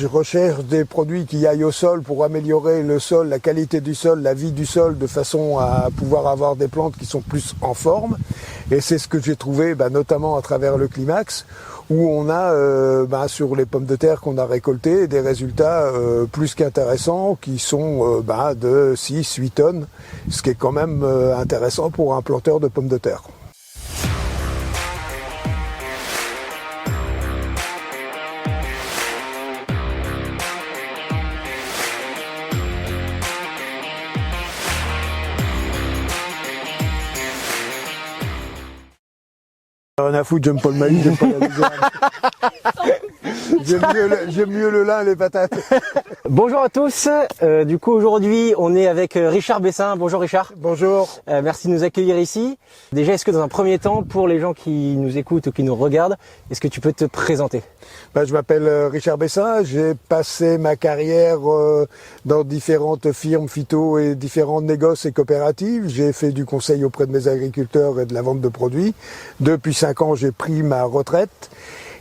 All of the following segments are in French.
Je recherche des produits qui aillent au sol pour améliorer le sol, la qualité du sol, la vie du sol, de façon à pouvoir avoir des plantes qui sont plus en forme. Et c'est ce que j'ai trouvé notamment à travers le Climax, où on a sur les pommes de terre qu'on a récoltées des résultats plus qu'intéressants, qui sont de 6-8 tonnes, ce qui est quand même intéressant pour un planteur de pommes de terre. Rien à foutre, j'aime pas le maïs, j'aime pas la désert. J'aime mieux le lin et les patates. Bonjour à tous, du coup aujourd'hui on est avec Richard Bessin. Bonjour Richard. Bonjour. Merci de nous accueillir ici. Déjà, est-ce que dans un premier temps, pour les gens qui nous écoutent ou qui nous regardent, est-ce que tu peux te présenter? Je m'appelle Richard Bessin, j'ai passé ma carrière dans différentes firmes phyto et différentes négoces et coopératives. J'ai fait du conseil auprès de mes agriculteurs et de la vente de produits. Depuis 5 ans, j'ai pris ma retraite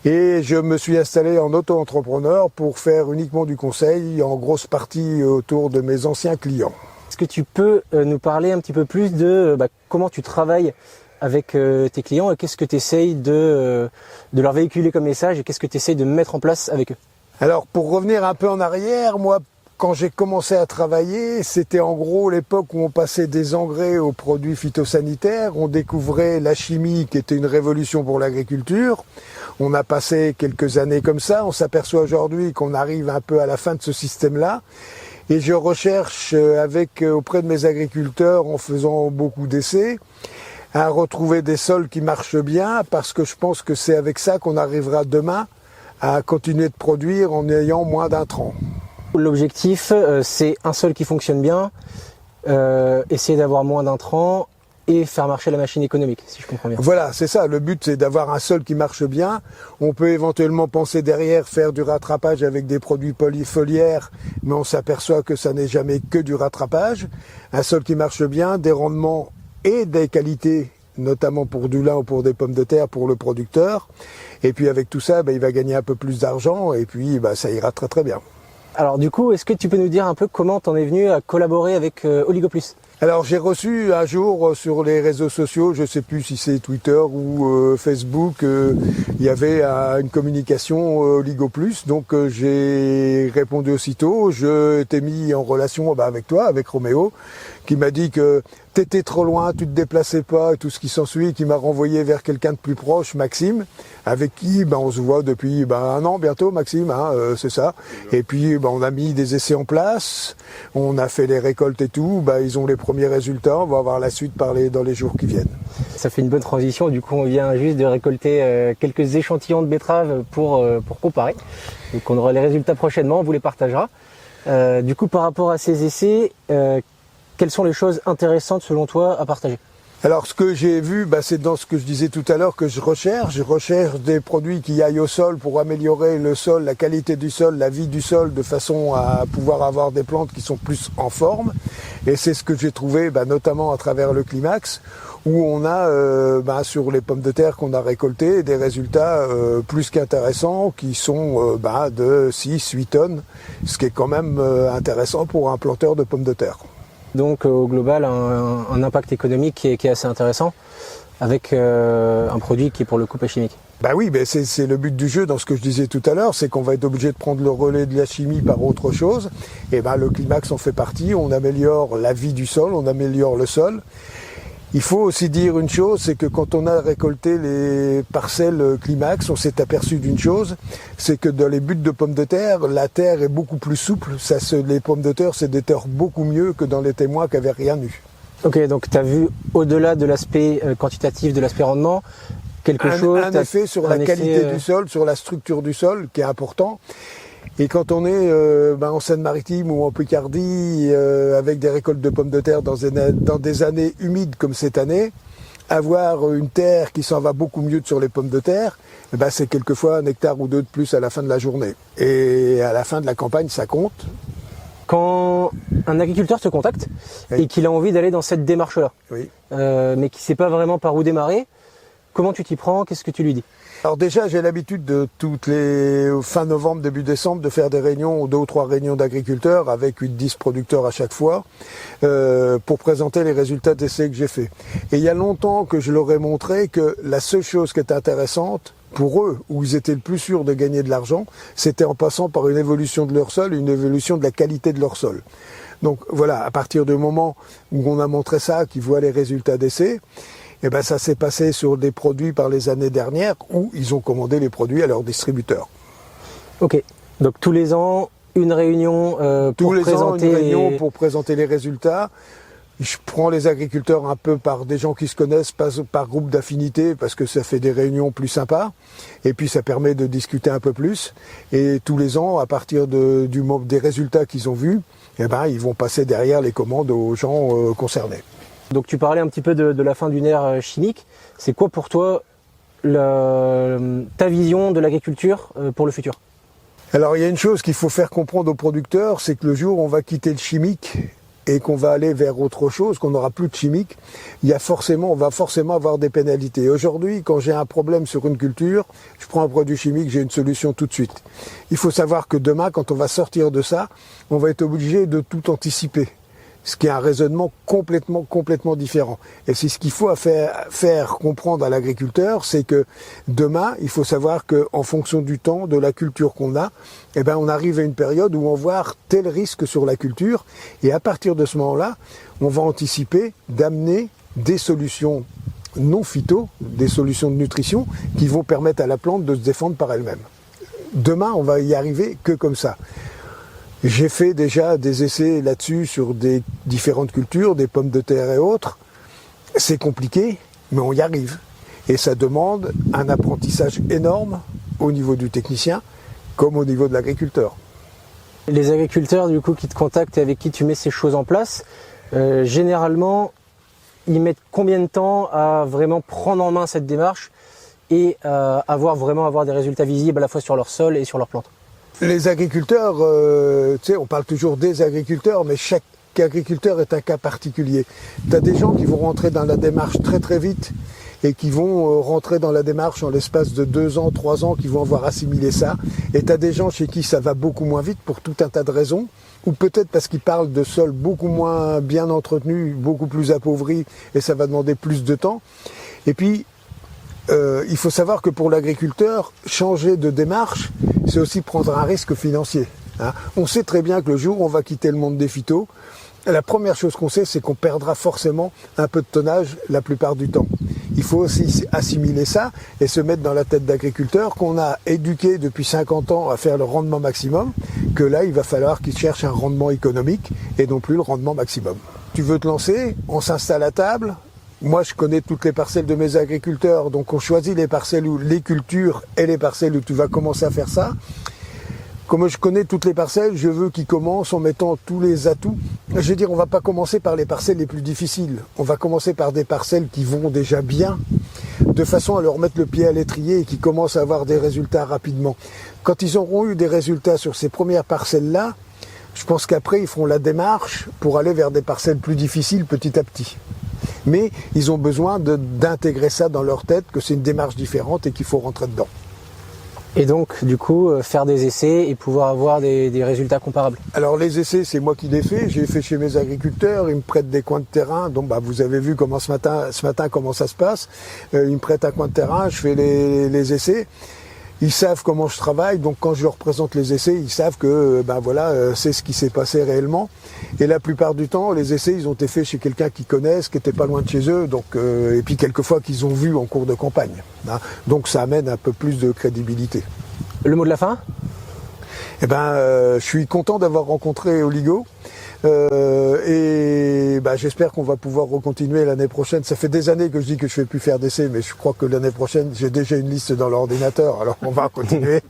et je me suis installé en auto-entrepreneur pour faire uniquement du conseil, en grosse partie autour de mes anciens clients. Est-ce que tu peux nous parler un petit peu plus de comment tu travailles avec tes clients et qu'est-ce que tu essayes de leur véhiculer comme message et qu'est-ce que tu essayes de mettre en place avec eux? Alors pour revenir un peu en arrière, moi quand j'ai commencé à travailler, c'était en gros l'époque où on passait des engrais aux produits phytosanitaires, on découvrait la chimie qui était une révolution pour l'agriculture. On a passé quelques années comme ça, on s'aperçoit aujourd'hui qu'on arrive un peu à la fin de ce système-là. Et je recherche auprès de mes agriculteurs, en faisant beaucoup d'essais, à retrouver des sols qui marchent bien, parce que je pense que c'est avec ça qu'on arrivera demain à continuer de produire en ayant moins d'intrants. L'objectif, c'est un sol qui fonctionne bien, essayer d'avoir moins d'intrants et faire marcher la machine économique, si je comprends bien. Voilà, c'est ça. Le but, c'est d'avoir un sol qui marche bien. On peut éventuellement penser derrière faire du rattrapage avec des produits polyfoliaires, mais on s'aperçoit que ça n'est jamais que du rattrapage. Un sol qui marche bien, des rendements et des qualités, notamment pour du lin ou pour des pommes de terre pour le producteur. Et puis avec tout ça, il va gagner un peu plus d'argent et puis ça ira très très bien. Alors du coup, est-ce que tu peux nous dire un peu comment tu en es venu à collaborer avec Oligoplus? Alors j'ai reçu un jour sur les réseaux sociaux, je ne sais plus si c'est Twitter ou Facebook, il y avait une communication Oligoplus, donc j'ai répondu aussitôt. Je t'ai mis en relation avec toi, avec Roméo, qui m'a dit que t'étais trop loin, tu te déplaçais pas, et tout ce qui s'ensuit, qui m'a renvoyé vers quelqu'un de plus proche, Maxime, avec qui on se voit depuis 1 an bientôt, Maxime, c'est ça. Et puis on a mis des essais en place, on a fait les récoltes et tout, ils ont les premiers résultats, on va avoir la suite dans les jours qui viennent. Ça fait une bonne transition, du coup on vient juste de récolter quelques échantillons de betteraves pour comparer. Donc on aura les résultats prochainement, on vous les partagera. Du coup par rapport à ces essais, quelles sont les choses intéressantes selon toi à partager? Alors ce que j'ai vu, c'est dans ce que je disais tout à l'heure que je recherche des produits qui aillent au sol pour améliorer le sol, la qualité du sol, la vie du sol, de façon à pouvoir avoir des plantes qui sont plus en forme. Et c'est ce que j'ai trouvé notamment à travers le Climax, où on a sur les pommes de terre qu'on a récoltées des résultats plus qu'intéressants, qui sont de 6-8 tonnes, ce qui est quand même intéressant pour un planteur de pommes de terre. Donc au global, un impact économique qui est assez intéressant avec un produit qui est pour le coup pas chimique. Oui, c'est le but du jeu dans ce que je disais tout à l'heure, c'est qu'on va être obligé de prendre le relais de la chimie par autre chose. Et le Climax en fait partie, on améliore la vie du sol, on améliore le sol. Il faut aussi dire une chose, c'est que quand on a récolté les parcelles Climax, on s'est aperçu d'une chose, c'est que dans les buttes de pommes de terre, la terre est beaucoup plus souple, les pommes de terre se déterrent beaucoup mieux que dans les témoins qui n'avaient rien eu. Ok, donc tu as vu au-delà de l'aspect quantitatif, de l'aspect rendement, quelque chose... Un effet sur la qualité du sol, sur la structure du sol, qui est important. Et quand on est en Seine-Maritime ou en Picardie, avec des récoltes de pommes de terre dans des années humides comme cette année, avoir une terre qui s'en va beaucoup mieux que sur les pommes de terre, c'est quelquefois 1 hectare ou 2 de plus à la fin de la journée. Et à la fin de la campagne, ça compte. Quand un agriculteur te contacte et qu'il a envie d'aller dans cette démarche-là, mais qui ne sait pas vraiment par où démarrer, Comment tu t'y prends? Qu'est-ce que tu lui dis? Alors déjà, j'ai l'habitude de toutes les fin novembre, début décembre, de faire des réunions, 2 ou 3 réunions d'agriculteurs avec 8-10 producteurs à chaque fois, pour présenter les résultats d'essais que j'ai faits. Et il y a longtemps que je leur ai montré que la seule chose qui était intéressante pour eux, où ils étaient le plus sûrs de gagner de l'argent, c'était en passant par une évolution de leur sol, une évolution de la qualité de leur sol. Donc voilà, à partir du moment où on a montré ça, qu'ils voient les résultats d'essais, eh ben ça s'est passé sur des produits par les années dernières où ils ont commandé les produits à leurs distributeurs. Ok, donc tous les ans, une réunion tous les ans, une réunion pour présenter les résultats. Je prends les agriculteurs un peu par des gens qui se connaissent, pas par groupe d'affinité, parce que ça fait des réunions plus sympas. Et puis ça permet de discuter un peu plus. Et tous les ans, à partir des résultats qu'ils ont vus, eh ben, ils vont passer derrière les commandes aux gens concernés. Donc tu parlais un petit peu de la fin d'une ère chimique. C'est quoi pour toi ta vision de l'agriculture pour le futur? Alors il y a une chose qu'il faut faire comprendre aux producteurs, c'est que le jour où on va quitter le chimique et qu'on va aller vers autre chose, qu'on n'aura plus de chimique, on va forcément avoir des pénalités. Aujourd'hui, quand j'ai un problème sur une culture, je prends un produit chimique, j'ai une solution tout de suite. Il faut savoir que demain, quand on va sortir de ça, on va être obligé de tout anticiper. Ce qui est un raisonnement complètement différent. Et c'est ce qu'il faut faire comprendre à l'agriculteur, c'est que demain, il faut savoir qu'en fonction du temps, de la culture qu'on a, eh ben, on arrive à une période où on va avoir tel risque sur la culture, et à partir de ce moment-là, on va anticiper d'amener des solutions non phyto, des solutions de nutrition, qui vont permettre à la plante de se défendre par elle-même. Demain, on va y arriver que comme ça. J'ai fait déjà des essais là-dessus sur des différentes cultures, des pommes de terre et autres. C'est compliqué, mais on y arrive. Et ça demande un apprentissage énorme au niveau du technicien, comme au niveau de l'agriculteur. Les agriculteurs du coup qui te contactent et avec qui tu mets ces choses en place, généralement, ils mettent combien de temps à vraiment prendre en main cette démarche et avoir des résultats visibles à la fois sur leur sol et sur leurs plantes? Les agriculteurs, on parle toujours des agriculteurs, mais chaque agriculteur est un cas particulier. Tu as des gens qui vont rentrer dans la démarche très vite et qui vont rentrer dans la démarche en l'espace de 2 ans, 3 ans, qui vont avoir assimilé ça. Et tu as des gens chez qui ça va beaucoup moins vite pour tout un tas de raisons, ou peut-être parce qu'ils parlent de sols beaucoup moins bien entretenus, beaucoup plus appauvris, et ça va demander plus de temps. Et puis, il faut savoir que pour l'agriculteur, changer de démarche, c'est aussi prendre un risque financier. Hein. On sait très bien que le jour où on va quitter le monde des phytos, la première chose qu'on sait, c'est qu'on perdra forcément un peu de tonnage la plupart du temps. Il faut aussi assimiler ça et se mettre dans la tête d'agriculteurs qu'on a éduqués depuis 50 ans à faire le rendement maximum, que là, il va falloir qu'ils cherchent un rendement économique et non plus le rendement maximum. Tu veux te lancer, on s'installe à table. Moi, je connais toutes les parcelles de mes agriculteurs, donc on choisit les parcelles où les cultures et les parcelles où tu vas commencer à faire ça. Comme je connais toutes les parcelles, je veux qu'ils commencent en mettant tous les atouts. Je veux dire, on va pas commencer par les parcelles les plus difficiles. On va commencer par des parcelles qui vont déjà bien, de façon à leur mettre le pied à l'étrier et qui commencent à avoir des résultats rapidement. Quand ils auront eu des résultats sur ces premières parcelles-là, je pense qu'après, ils feront la démarche pour aller vers des parcelles plus difficiles petit à petit. Mais ils ont besoin d'intégrer ça dans leur tête, que c'est une démarche différente et qu'il faut rentrer dedans. Et donc, du coup, faire des essais et pouvoir avoir des résultats comparables. Alors les essais, c'est moi qui les fais. J'ai fait chez mes agriculteurs. Ils me prêtent des coins de terrain. Donc vous avez vu comment ce matin comment ça se passe. Ils me prêtent un coin de terrain. Je fais les essais. Ils savent comment je travaille, donc quand je leur présente les essais, ils savent que c'est ce qui s'est passé réellement. Et la plupart du temps, les essais, ils ont été faits chez quelqu'un qu'ils connaissent, qui n'était pas loin de chez eux, et puis quelquefois qu'ils ont vu en cours de campagne. Hein. Donc ça amène un peu plus de crédibilité. Le mot de la fin ? Je suis content d'avoir rencontré Oligo. J'espère qu'on va pouvoir recontinuer l'année prochaine. Ça fait des années que je dis que je ne vais plus faire d'essais, mais je crois que l'année prochaine, j'ai déjà une liste dans l'ordinateur, alors on va continuer.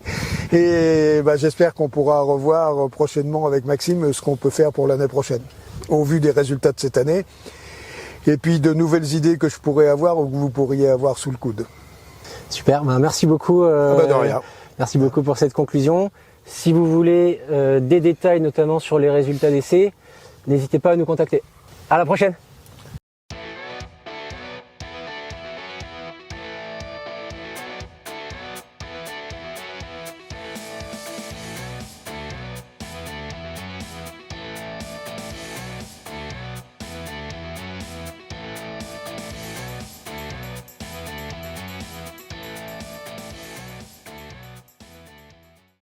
Et j'espère qu'on pourra revoir prochainement avec Maxime ce qu'on peut faire pour l'année prochaine, au vu des résultats de cette année, et puis de nouvelles idées que je pourrais avoir ou que vous pourriez avoir sous le coude. Super, merci beaucoup. De rien. Merci beaucoup pour cette conclusion. Si vous voulez des détails, notamment sur les résultats d'essais, n'hésitez pas à nous contacter. À la prochaine!